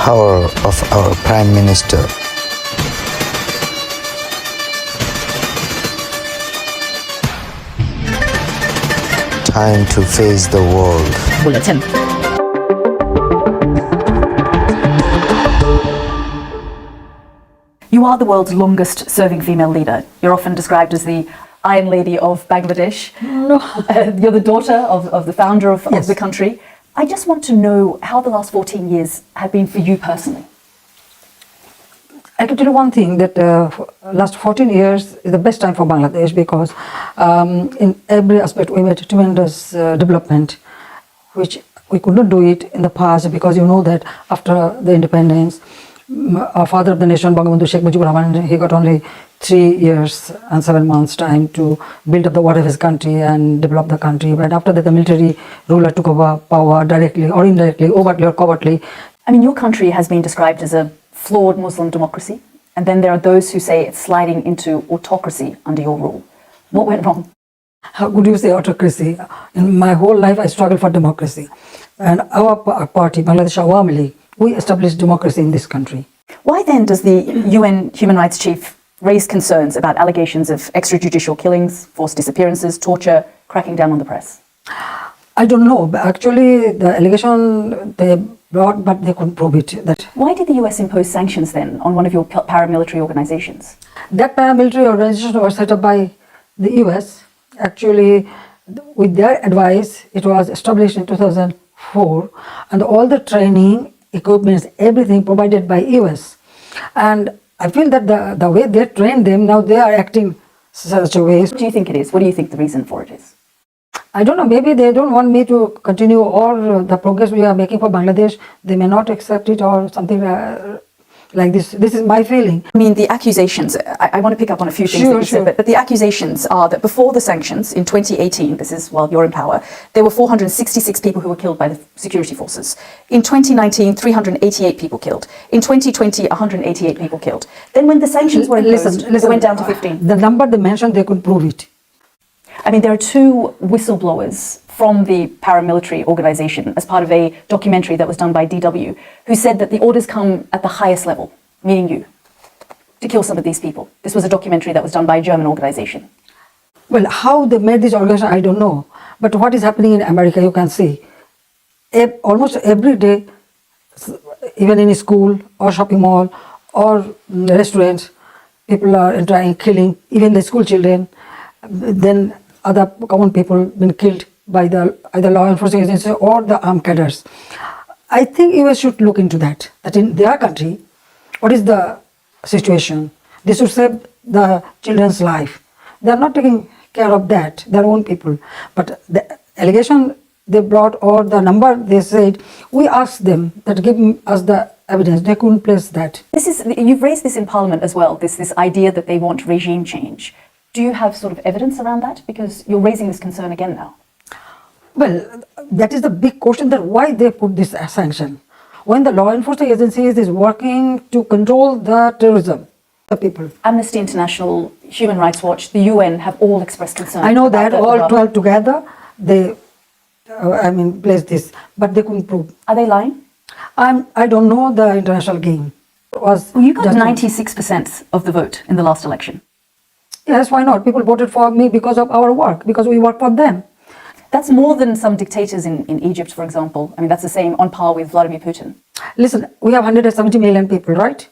power of our Prime Minister. Time to face the world. বলেছেন। You are the world's longest serving female leader. You're often described as the Iron Lady of Bangladesh. No. You're the daughter of the founder of Yes. the country. I just want to know how the last 14 years have been for you personally. I can tell you one thing, that last 14 years is the best time for Bangladesh, because in every aspect we made tremendous development, which we could not do it in the past, because you know that after the independence, our father of the nation, Sheikh Mujibur Rahman, he got only 3 years and 7 months time to build up the water of his country and develop the country. But after that, the military ruler took over power directly or indirectly, overtly or covertly. I mean, your country has been described as a flawed Muslim democracy, and then there are those who say it's sliding into autocracy under your rule. What went wrong? How could you say autocracy? In my whole life, I struggled for democracy. And our party, Bangladeshi Awami League, we established democracy in this country. Why then does the UN Human Rights Chief raise concerns about allegations of extrajudicial killings, forced disappearances, torture, cracking down on the press? I don't know. But actually, the allegation they brought, but they couldn't prove it. Why did the US impose sanctions then on one of your paramilitary organizations? That paramilitary organization was set up by the US. Actually, with their advice, it was established in 2004, and all the training, equipment, everything provided by US. And I feel that the way they trained them, now they are acting such a way. What do you think it is? What do you think the reason for it is? I don't know, maybe they don't want me to continue, or the progress we are making for Bangladesh, they may not accept it, or something like this. This is my feeling. I mean, the accusations, I want to pick up on a few things that you said, but the accusations are that before the sanctions in 2018, this is while you're in power, there were 466 people who were killed by the security forces. In 2019, 388 people killed. In 2020, 188 people killed. Then when the sanctions were imposed, they went down to 15. The number they mentioned, they could prove it. I mean, there are 2 whistleblowers from the paramilitary organization as part of a documentary that was done by DW, who said that the orders come at the highest level, meaning you, to kill some of these people. This was a documentary that was done by a German organization. Well, how they made this organization, I don't know. But what is happening in America, you can see. Almost every day, even in a school or shopping mall or restaurants, people are trying killing, even the school children. Then other common people been killed by the either law enforcement agency or the armed cadres. I think US should look into that in their country, what is the situation? They should save the children's life. They are not taking care of that, their own people. But the allegation they brought, or the number they said, we asked them that give us the evidence. They couldn't place that. You've raised this in Parliament as well, this idea that they want regime change. Do you have sort of evidence around that? Because you're raising this concern again now. Well, that is the big question, that why they put this sanction. When the law enforcement agencies is working to control the terrorism, the people. Amnesty International, Human Rights Watch, the UN have all expressed concern. I know that all 12 together, they, place this, but they couldn't prove. Are they lying? I don't know the international game. Well, you got 96% of the vote in the last election. Yes, why not? People voted for me because of our work, because we work for them. That's more than some dictators in Egypt, for example. I mean, that's the same on par with Vladimir Putin. Listen, we have 170 million people, right?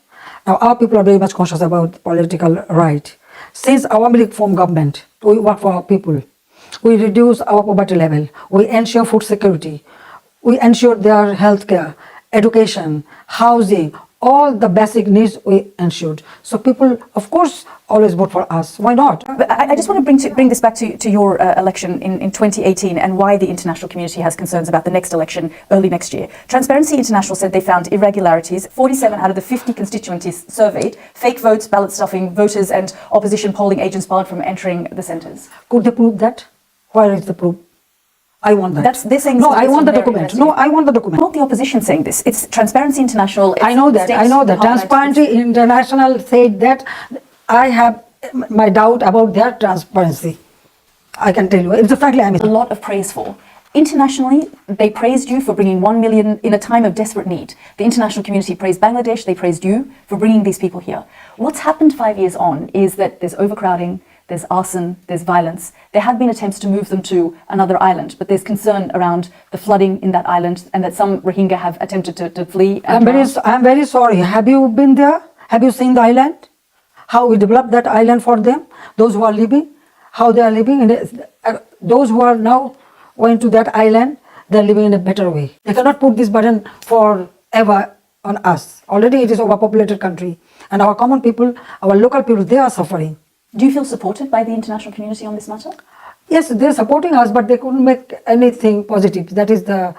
Now, our people are very much conscious about political right. Since Awami League formed government, we work for our people. We reduce our poverty level. We ensure food security. We ensure their health care, education, housing, all the basic needs we ensured. So people, of course, always vote for us. Why not? But I just want to bring this back to your election in 2018 and why the international community has concerns about the next election early next year. Transparency International said they found irregularities. 47 out of the 50 constituencies surveyed, fake votes, ballot stuffing, voters and opposition polling agents barred from entering the centres. Could they prove that? Where is the proof? I want that. They're saying no, I want the document. No, I want the document. Not the opposition saying this. It's Transparency International. I know that. Transparency International said that. I have my doubt about their transparency. I can tell you. It's a fact. A lot of praise for. Internationally, they praised you for bringing 1 million in a time of desperate need. The international community praised Bangladesh, they praised you for bringing these people here. What's happened 5 years on is that there's overcrowding, there's arson, there's violence. There have been attempts to move them to another island, but there's concern around the flooding in that island and that some Rohingya have attempted to flee. I'm very sorry. Have you been there? Have you seen the island? How we developed that island for them? Those who are living, how they are living, and those who are now going to that island, they're living in a better way. They cannot put this burden forever on us. Already it is overpopulated country, and our common people, our local people, they are suffering. Do you feel supported by the international community on this matter? Yes, they're supporting us, but they couldn't make anything positive. That is the,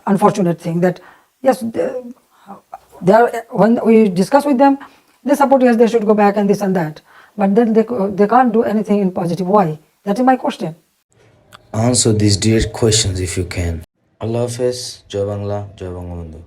unfortunate thing. That yes, they are, when we discuss with them, they support us. They should go back and this and that. But then they can't do anything in positive. Why? That is my question. Answer these direct questions if you can. Allah Hafiz, Jai Bangla, Jai Bangabandhu.